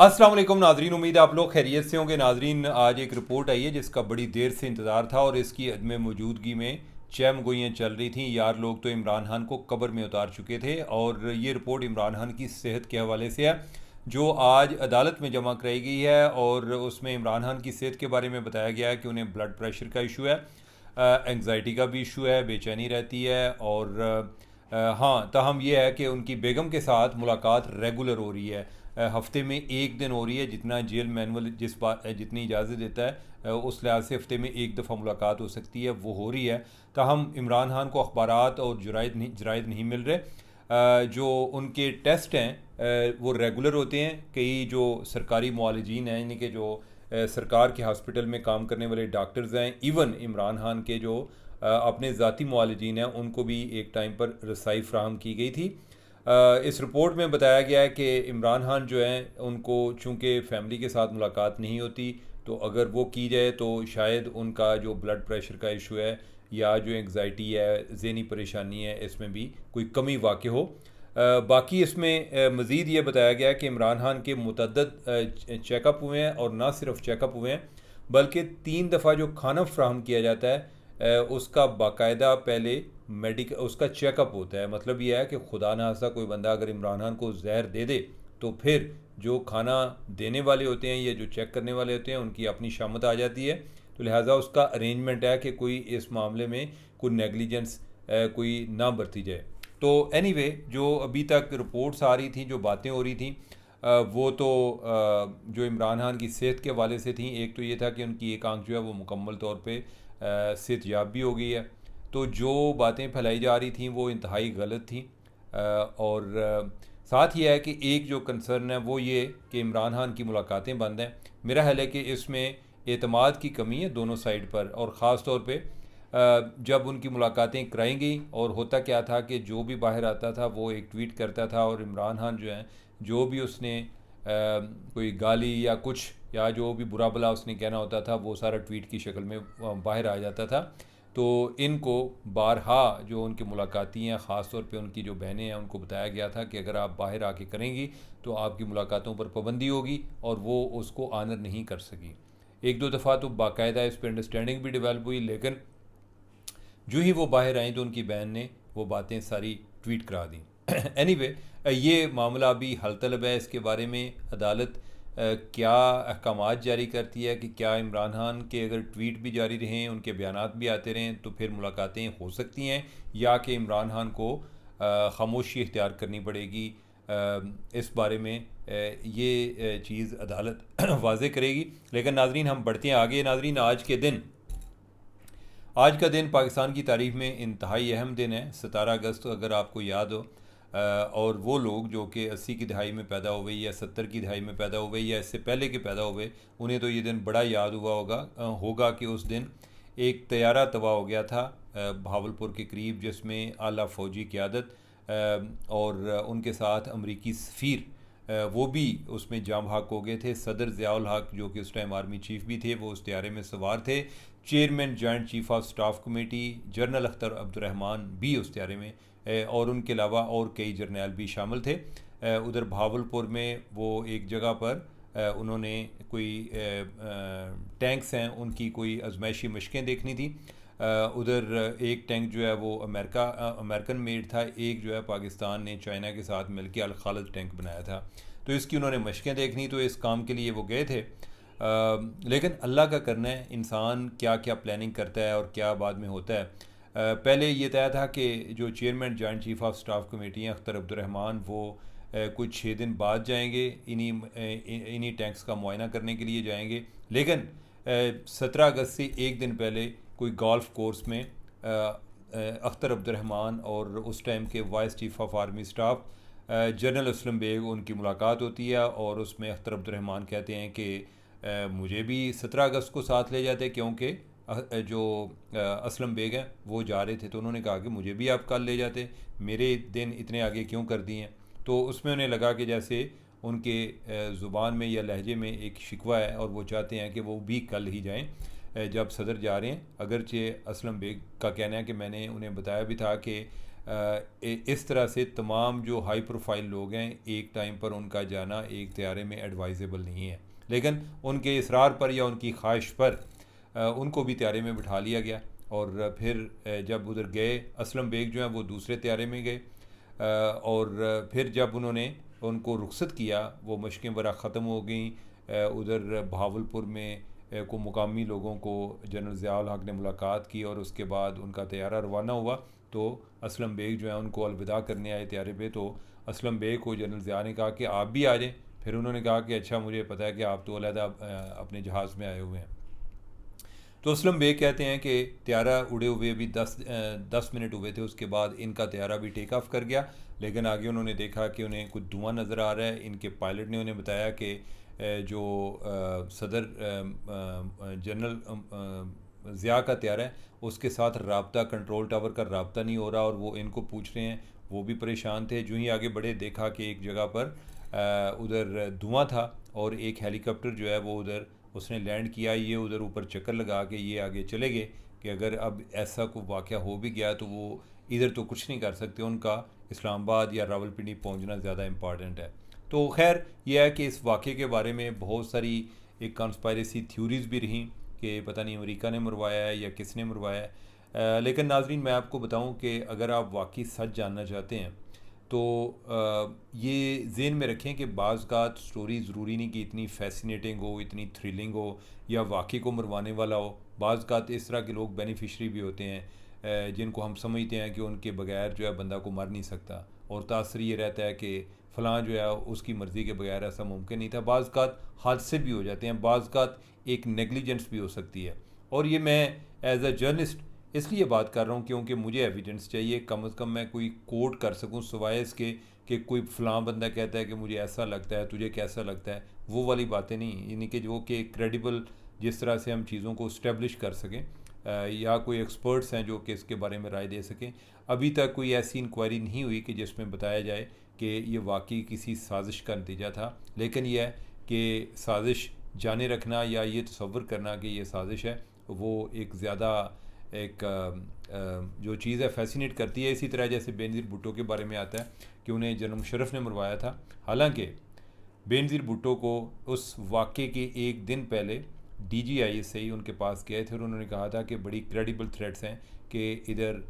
अस्सलाम वालेकुम नाजरीन, उम्मीद है आप लोग खैरियत से होंगे। नाजरीन, आज एक रिपोर्ट आई है जिसका बड़ी देर से इंतज़ार था और इसकी अदम मौजूदगी में चहमगोइयाँ चल रही थीं। यार लोग तो इमरान खान को कब्र में उतार चुके थे और ये रिपोर्ट इमरान खान की सेहत के हवाले से है जो आज अदालत में जमा कराई गई है। और उसमें इमरान खान की सेहत के बारे में बताया गया है कि उन्हें ब्लड प्रेशर का इशू है, एंग्जाइटी का भी इशू है, बेचैनी रहती है और हाँ, ताहम यह है कि उनकी बेगम के साथ मुलाकात रेगुलर हो रही है। हफ्ते में एक दिन हो रही है, जितना जेल मैनुअल जिस बात जितनी इजाज़त देता है उस लिहाज से हफ्ते में एक दफ़ा मुलाकात हो सकती है, वो हो रही है। ताहम इमरान खान को अखबारात और जराइद नहीं मिल रहे। जो उनके टेस्ट हैं वो रेगुलर होते हैं। कई जो सरकारी मुआलजीन हैं, यानी कि जो सरकार के हॉस्पिटल में काम करने वाले डॉक्टर्स हैं, इवन इमरान खान के जो अपने ज़ाती मुआलजीन हैं, उनको भी एक टाइम पर रसाई फ्राहम की गई थी। इस रिपोर्ट में बताया गया है कि इमरान खान जो हैं उनको चूँकि फ़ैमिली के साथ मुलाकात नहीं होती, तो अगर वो की जाए तो शायद उनका जो ब्लड प्रेशर का इशू है या जो एंग्जाइटी है, ज़हनी परेशानी है, इसमें भी कोई कमी वाक़ हो। बाकी इसमें मज़ीद ये बताया गया है कि इमरान खान के मुतअद्दिद चेकअप हुए हैं और ना सिर्फ चेकअप हुए हैं बल्कि 3 दफ़ा जो खाना फ्राहम किया जाता है उसका बाकायदा पहले मेडिकल उसका चेकअप होता है। मतलब यह है कि खुदा न खास्ता कोई बंदा अगर इमरान खान को जहर दे दे तो फिर जो खाना देने वाले होते हैं या जो चेक करने वाले होते हैं उनकी अपनी शामत आ जाती है। तो लिहाजा उसका अरेंजमेंट है कि कोई इस मामले में कोई नेगलिजेंस कोई ना बरती जाए। तो एनीवे जो अभी तक रिपोर्ट्स आ रही थी, जो बातें हो रही थी, वो तो जो इमरान खान की सेहत के हवाले से थी। एक तो ये था कि उनकी एक आंख जो है वो मुकम्मल तौर पे सेहतयाब भी हो गई है। तो जो बातें फैलाई जा रही थी वो इंतहाई गलत थी। और साथ ही है कि एक जो कंसर्न है वो ये कि इमरान खान की मुलाकातें बंद हैं। मेरा ख्याल है कि इसमें एतमाद की कमी है दोनों साइड पर, और ख़ास तौर पे जब उनकी मुलाकातें कराई गई और होता क्या था कि जो भी बाहर आता था वो एक ट्वीट करता था और इमरान खान जो है जो भी उसने कोई गाली या कुछ या जो भी बुरा भला उसने कहना होता था वो सारा ट्वीट की शक्ल में बाहर आ जाता था। तो इनको बारहा जो उनकी मुलाकाती हैं, ख़ास तौर पे उनकी जो बहनें हैं, उनको बताया गया था कि अगर आप बाहर आके करेंगी तो आपकी मुलाकातों पर पाबंदी होगी, और वो उसको आनर नहीं कर सकी। एक दो दफ़ा तो बाकायदा इस पर अंडरस्टैंडिंग भी डेवलप हुई, लेकिन जो ही वो बाहर आई तो उनकी बहन ने वो बातें सारी ट्वीट करा दी। एनीवे ये मामला अभी हल तलब है। इसके बारे में अदालत क्या अहकामात जारी करती है कि क्या इमरान खान के अगर ट्वीट भी जारी रहें, उनके बयानात भी आते रहें, तो फिर मुलाकातें हो सकती हैं, या कि इमरान खान को खामोशी इख्तियार करनी पड़ेगी। इस बारे में ये चीज़ अदालत वाज़े करेगी। लेकिन नाजरीन, हम बढ़ते हैं आगे। नाजरीन, आज का दिन पाकिस्तान की तारीख में इंतहाई अहम दिन है। 17 अगस्त, अगर आपको याद हो, और वो लोग जो कि 80 की दहाई में पैदा हुए या 70 की दहाई में पैदा हुए या इससे पहले के पैदा हुए, उन्हें तो ये दिन बड़ा याद हुआ होगा कि उस दिन एक तैयारा तबाह हो गया था भावलपुर के करीब, जिसमें आला फ़ौजी क़यादत और उनके साथ अमरीकी सफ़ीर वो भी उसमें जाम हक हो गए थे। सदर ज़ियाउल हक जो कि उस टाइम आर्मी चीफ़ भी थे, वो उस तैयारे में सवार थे। Chairman joint chief of staff committee general Akhtar Abdurrahman भी उस तैयारे में, और उनके अलावा और कई जर्नैल भी शामिल थे। उधर भावलपुर में वो एक जगह पर उन्होंने कोई टैंक्स हैं उनकी कोई आजमाइशी मशक़ें देखनी थी। उधर एक टैंक जो है वो अमेरिकन मेड था, एक जो है पाकिस्तान ने चाइना के साथ मिलकर अल खालिद टैंक बनाया था। तो इसकी उन्होंने मशक़ें देखनी, तो इस काम के लिए वो गए थे। लेकिन अल्लाह का करना है, इंसान क्या क्या प्लानिंग करता है और क्या बाद में होता है। पहले ये तय था कि जो chairman joint chief of staff committee हैं अख्तर अब्दुर्रहमान, वो कुछ 6 दिन बाद जाएंगे, इन्हीं टैंक्स का मुआयना करने के लिए जाएंगे। लेकिन 17 अगस्त से एक दिन पहले कोई गोल्फ कोर्स में अख्तर अब्दुर्रहमान और उस टाइम के vice chief of army staff general Aslam Beg, उनकी मुलाकात होती है। और उसमें अख्तर अब्दुर्रहमान कहते हैं कि मुझे भी 17 अगस्त को साथ ले जाते, क्योंकि जो असलम बेग हैं वो जा रहे थे। तो उन्होंने कहा कि मुझे भी आप कल ले जाते, मेरे दिन इतने आगे क्यों कर दिए हैं। तो उसमें उन्हें लगा कि जैसे उनके ज़ुबान में या लहजे में एक शिकवा है और वो चाहते हैं कि वो भी कल ही जाएं जब सदर जा रहे हैं। अगरचे असलम बेग का कहना है कि मैंने उन्हें बताया भी था कि इस तरह से तमाम जो हाई प्रोफाइल लोग हैं एक टाइम पर उनका जाना एक तैयारे में एडवाइजेबल नहीं है, लेकिन उनके इसरार पर या उनकी ख्वाहिश पर उनको भी तैयारे में बिठा लिया गया। और फिर जब उधर गए असलम बेग जो हैं वो दूसरे तैयारे में गए, और फिर जब उन्होंने उनको रुखसत किया वो मशक़ें वगैरह ख़त्म हो गई। उधर बहावलपुर में को मुकामी लोगों को जनरल ज़िया हक़ ने मुलाकात की और उसके बाद उनका तैयारा रवाना हुआ। तो असलम बेग जो है उनको अलविदा करने आए तैयारे पे, तो असलम बेग को जनरल ज़िया ने कहा कि आप भी आ जाएँ। फिर उन्होंने कहा कि अच्छा मुझे पता है कि आप तो अलहदा अपने जहाज़ में आए हुए हैं। तो असलम बेग कहते हैं कि त्यारा उड़े हुए भी 10 मिनट हुए थे, उसके बाद इनका त्यारा भी टेक ऑफ कर गया। लेकिन आगे उन्होंने देखा कि उन्हें कुछ धुआं नज़र आ रहा है। इनके पायलट ने उन्हें बताया कि जो सदर जनरल ज़िया का त्यारा है उसके साथ रबता कंट्रोल टावर का रबता नहीं हो रहा, और वो इनको पूछ रहे हैं। वो भी परेशान थे। जो ही आगे बढ़े देखा कि एक जगह पर उधर धुआं था और एक हेलीकॉप्टर जो है वो उधर उसने लैंड किया। ये उधर ऊपर चक्कर लगा के ये आगे चले गए कि अगर अब ऐसा कोई वाक़या हो भी गया तो वो इधर तो कुछ नहीं कर सकते, उनका इस्लामाबाद या रावलपिंडी पहुंचना ज़्यादा इम्पॉर्टेंट है। तो खैर यह है कि इस वाक़े के बारे में बहुत सारी एक कॉन्स्पायरेसी थ्योरीज़ भी रहीं कि पता नहीं अमेरिका ने मरवाया है या किसने मरवाया है। लेकिन नाज़रीन मैं आपको बताऊं कि अगर आप वाकई सच जानना चाहते हैं तो ये ज़हन में रखें कि बाज़ स्टोरी ज़रूरी नहीं कि इतनी फैसिनेटिंग हो, इतनी थ्रिलिंग हो या वाकई को मरवाने वाला हो। बाज़ इस तरह के लोग बेनिफिशरी भी होते हैं जिनको हम समझते हैं कि उनके बगैर जो है बंदा को मर नहीं सकता, और तासर ये रहता है कि फ़लाँ जो है उसकी मर्ज़ी के बगैर ऐसा मुमकिन नहीं था। बाज़ हादसे भी हो जाते हैं, बाज़ एक नेगलिजेंस भी हो सकती है। और ये मैं एज अ जर्नलिस्ट इसलिए बात कर रहा हूँ क्योंकि मुझे एविडेंस चाहिए, कम से कम मैं कोई कोट कर सकूँ सिवाय इसके कि कोई फ़लाँ बंदा कहता है कि मुझे ऐसा लगता है, तुझे कैसा लगता है, वो वाली बातें नहीं। यानी कि जो कि क्रेडिबल जिस तरह से हम चीज़ों को इस्टेब्लिश कर सकें, या कोई एक्सपर्ट्स हैं जो कि इसके बारे में राय दे सकें। अभी तक कोई ऐसी इंक्वायरी नहीं हुई कि जिसमें बताया जाए कि ये वाकई किसी साजिश का नतीजा था। लेकिन यह है कि साजिश जाने रखना या ये तसव्वुर करना कि ये साजिश है, वो एक ज़्यादा एक जो चीज़ है फैसिनेट करती है। इसी तरह जैसे बेनज़ीर भुट्टो के बारे में आता है कि उन्हें जनरल मुशर्रफ ने मरवाया था, हालांकि बेनज़ीर भुट्टो को उस वाक़े के एक दिन पहले DGIS उनके पास गए थे और उन्होंने कहा था कि बड़ी क्रेडिबल थ्रेट्स हैं कि इधर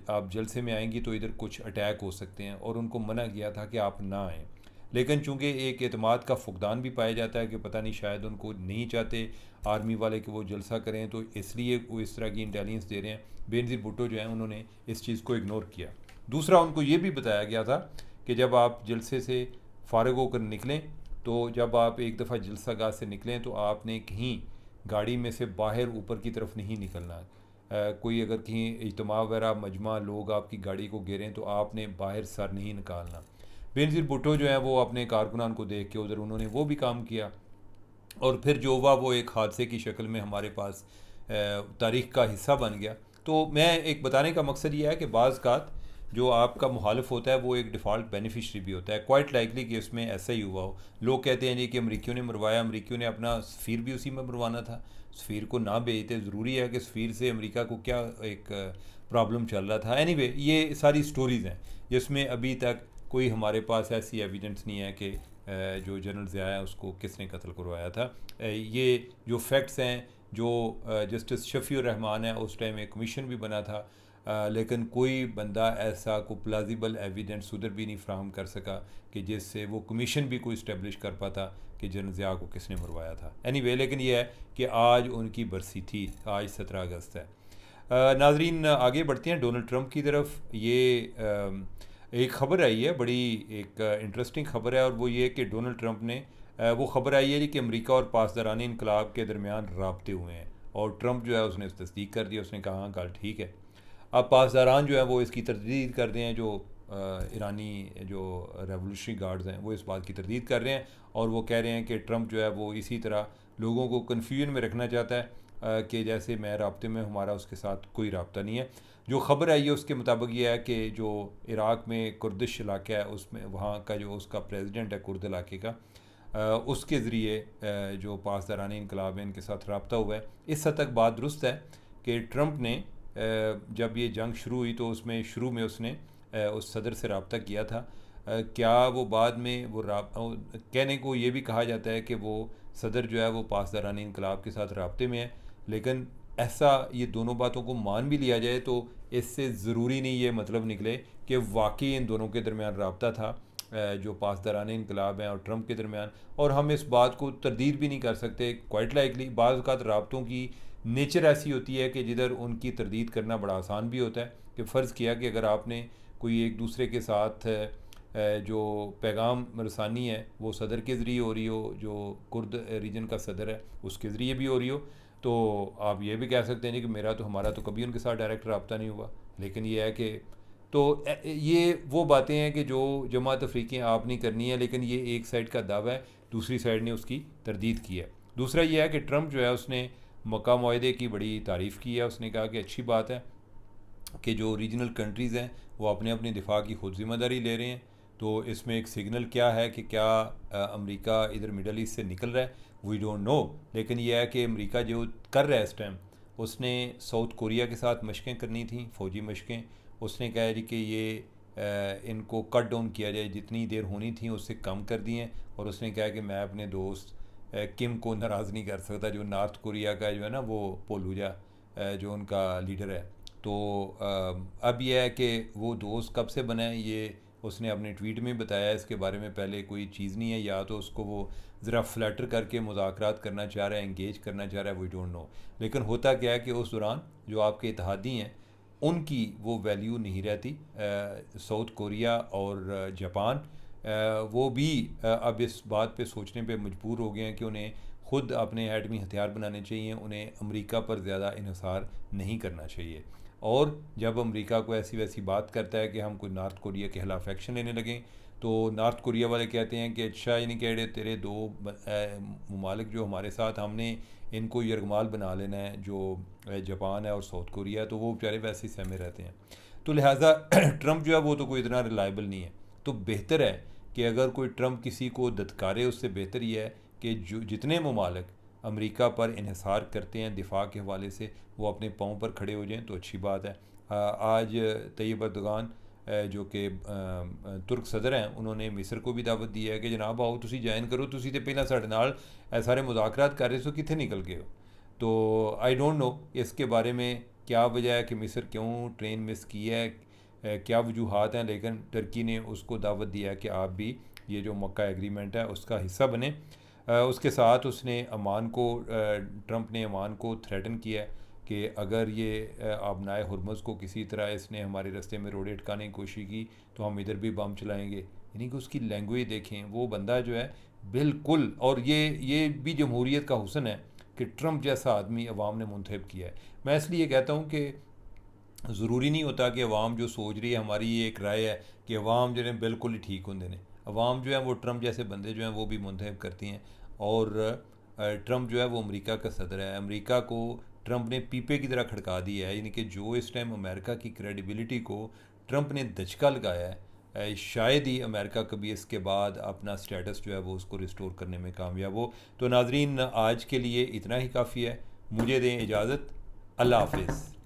आप जलसे में आएंगी तो इधर कुछ अटैक हो सकते हैं, और उनको मना किया था कि आप ना आएँ। लेकिन चूंकि एक एतमाद का फुकदान भी पाया जाता है कि पता नहीं शायद उनको नहीं चाहते आर्मी वाले कि वो जलसा करें, तो इसलिए वो इस तरह की इंटेलिजेंस दे रहे हैं। बेनज़ीर भुट्टो जो हैं उन्होंने इस चीज़ को इग्नोर किया। दूसरा, उनको ये भी बताया गया था कि जब आप जलसे से फ़ारिग होकर निकलें, तो जब आप एक दफ़ा जलसा गाह से निकलें तो आपने कहीं गाड़ी में से बाहर ऊपर की तरफ नहीं निकलना। कोई अगर कहीं इज्तिमा वगैरह मजमा लोग आपकी गाड़ी को घेरें तो आपने बाहर सर नहीं निकालना। बेनज़ीर भुट्टो जो है वो अपने कारकुनान को देख के उधर उन्होंने वो भी काम किया, और फिर जो हुआ वो एक हादसे की शक्ल में हमारे पास तारीख़ का हिस्सा बन गया। तो मैं एक बताने का मकसद ये है कि बाज़ जो आपका मुखालिफ होता है वो एक डिफ़ॉल्ट बेनिफिशरी भी होता है। क्वाइट लाइकली कि उसमें ऐसा ही हुआ हो। लोग कहते हैं जी कि अमरीकियों ने मरवाया, अमरीकियों ने अपना सफ़ीर भी उसी में मरवाना था, सफ़ीर को ना भेजते। ज़रूरी है कि सफ़ीर से अमेरिका को क्या एक प्रॉब्लम चल रहा था। एनीवे ये सारी स्टोरीज़ हैं जिसमें अभी तक कोई हमारे पास ऐसी एविडेंस नहीं है कि जो जनरल ज़िया है उसको किसने कत्ल करवाया था। ये जो फैक्ट्स हैं, जो जस्टिस शफ़ीउर रहमान है उस टाइम एक कमीशन भी बना था, लेकिन कोई बंदा ऐसा को प्लाजिबल एविडेंस उधर भी नहीं फ्राहम कर सका कि जिससे वो कमीशन भी कोई इस्टेब्लिश कर पाता कि जनरल ज़िया को किसने मरवाया था। एनीवे लेकिन ये है कि आज उनकी बरसी थी, आज 17 अगस्त है। नाजरीन आगे बढ़ते हैं डोनाल्ड ट्रंप की तरफ। ये एक ख़बर आई है, बड़ी एक इंटरेस्टिंग ख़बर है, और वो ये कि डोनाल्ड ट्रंप ने वो ख़बर आई है कि अमेरिका और पासदारानी इनकलाब के दरमियान राब्ते हुए हैं, और ट्रंप जो है उसने तस्दीक कर दी। उसने कहा हाँ गल ठीक है। अब पासदारान जो है वो इसकी तरदीद कर रहे हैं, जो ईरानी जो रेवोल्यूशनरी गार्ड्स हैं वो इस बात की तरदीद कर रहे हैं, और वो कह रहे हैं कि ट्रंप जो है वो इसी तरह लोगों को कन्फ्यूजन में रखना चाहता है कि जैसे मैं राब्ते में, हमारा उसके साथ कोई राब्ता नहीं है। जो ख़बर आई है उसके मुताबिक ये है कि जो इराक़ में कुर्दिश इलाका है उसमें वहाँ का जो उसका प्रेसिडेंट है कुर्द इलाके का, उसके ज़रिए जो पासदारानी इनकलाब है इनके साथ रब्ता हुआ है। इस हद तक बात दुरुस्त है कि ट्रंप ने जब ये जंग शुरू हुई तो उसमें शुरू में उसने उस सदर से रब्ता किया था। क्या वो बाद में वो कहने को ये भी कहा जाता है कि वो सदर जो है वो पासदारानी इनकलाब के साथ रब्ते में है, लेकिन ऐसा ये दोनों बातों को मान भी लिया जाए तो इससे ज़रूरी नहीं ये मतलब निकले कि वाकई इन दोनों के दरमियान रब्ता था, जो पासदारान इनकलाब हैं और ट्रंप के दरमियान। और हम इस बात को तरदीद भी नहीं कर सकते, क्वाइट लाइकली बाज़ औक़ात रब्तों की नेचर ऐसी होती है कि जिधर उनकी तरदीद करना बड़ा आसान भी होता है। कि फ़र्ज़ किया कि अगर आपने कोई एक दूसरे के साथ जो पैगाम रसानी है वो सदर के ज़रिए हो रही हो, जो कुर्द रीजन का सदर है उसके ज़रिए भी हो रही हो, तो आप ये भी कह सकते हैं कि हमारा तो कभी उनके साथ डायरेक्ट रब्ता नहीं हुआ। लेकिन ये है कि तो ये वो बातें हैं कि जो जमात तफरीक़ें आप नहीं करनी है, लेकिन ये एक साइड का दावा है, दूसरी साइड ने उसकी तरदीद की है। दूसरा ये है कि ट्रंप जो है उसने मक्का मुआहदे की बड़ी तारीफ़ की है। उसने कहा कि अच्छी बात है कि जो रीजनल कंट्रीज़ हैं वो अपने अपने दिफा की खुद ज़िम्मेदारी ले रहे हैं। तो इसमें एक सिग्नल क्या है कि क्या अमेरिका इधर मिडल ईस्ट से निकल रहा है, वी डोंट नो। लेकिन यह है कि अमेरिका जो कर रहा है इस टाइम, उसने साउथ कोरिया के साथ मशक़ें करनी थी, फ़ौजी मशक़ें। उसने कहा जी कि ये इनको कट डाउन किया जाए, जितनी देर होनी थी उससे कम कर दी हैं। और उसने कहा कि मैं अपने दोस्त किम को नाराज़ नहीं कर सकता, जो नॉर्थ कोरिया का जो है ना वो पोलूजा जो उनका लीडर है। तो अब यह है कि वो दोस्त कब से बना है ये उसने अपने ट्वीट में बताया। इसके बारे में पहले कोई चीज़ नहीं है, या तो उसको वो ज़रा फ्लैटर करके मुज़ाकरात करना चाह रहा है, इंगेज करना चाह रहा है, वी डोंट नो। लेकिन होता क्या है कि उस दौरान जो आपके इत्तेहादी हैं उनकी वो वैल्यू नहीं रहती। साउथ कोरिया और जापान वो भी अब इस बात पे सोचने पे मजबूर हो गए हैं कि उन्हें ख़ुद अपने एटमी हथियार बनाने चाहिए, उन्हें अमेरिका पर ज़्यादा इन्हिसार नहीं करना चाहिए। और जब अमेरिका को ऐसी वैसी बात करता है कि हम कोई नॉर्थ कोरिया के खिलाफ एक्शन लेने लगें, तो नॉर्थ कोरिया वाले कहते हैं कि अच्छा यानी कि तेरे दो ममालिक जो हमारे साथ, हमने इनको यरगमाल बना लेना है, जो जापान है और साउथ कोरिया, तो वो बेचारे वैसे ही सहमे रहते हैं। तो लिहाजा ट्रंप जो है वो तो कोई इतना रिलायबल नहीं है। तो बेहतर है कि अगर कोई ट्रंप किसी को दत्कारे, उससे बेहतर ये है कि जो जितने ममालिक अमेरिका पर इन्हिसार करते हैं दिफा के हवाले से, वो अपने पाँव पर खड़े हो जाएं तो अच्छी बात है। आज तैयब अर्दोगान जो कि तुर्क सदर हैं, उन्होंने मिस्र को भी दावत दी है कि जनाब आओ तुसी ज्वाइन करो, तुसी तो पहला साढ़े नाल सारे मुज़ाकरात कर रहे सो, कित्थे निकल गए हो। तो आई डोंट नो इसके बारे में क्या वजह है कि मिस्र क्यों ट्रेन मिस की है, क्या वजूहात हैं, लेकिन टर्की ने उसको दावत दिया है कि आप भी ये जो मक्का एग्रीमेंट है उसका हिस्सा बने। उसके साथ उसने अमान को ट्रंप ने अमान को थ्रेटन किया है कि अगर ये आबनाए हुर्मुज़ को किसी तरह इसने हमारे रास्ते में रोड़े अटकाने की कोशिश की तो हम इधर भी बम चलाएंगे। यानी कि उसकी लैंग्वेज देखें, वो बंदा जो है बिल्कुल, और ये भी जमहूरियत का हुस्न है कि ट्रंप जैसा आदमी अवाम ने मुंतखब किया है। मैं इसलिए कहता हूँ कि ज़रूरी नहीं होता कि अवाम जो सोच रही है, हमारी ये एक राय है कि अवाम जो है बिल्कुल ही ठीक होंगे ने, अवाम जो है वो ट्रंप जैसे बंदे जो हैं वो भी मुंतखब करती हैं। और ट्रंप जो है वो अमेरिका का सदर है, अमेरिका को ट्रंप ने पीपे की तरह खड़का दिया है। यानी कि जो इस टाइम अमेरिका की क्रेडिबिलिटी को ट्रंप ने दचका लगाया है, शायद ही अमेरिका कभी इसके बाद अपना स्टेटस जो है वो उसको रिस्टोर करने में कामयाब हो। तो नाजरीन, आज के लिए इतना ही काफ़ी है, मुझे दें इजाज़त, अल्लाह हाफिज़।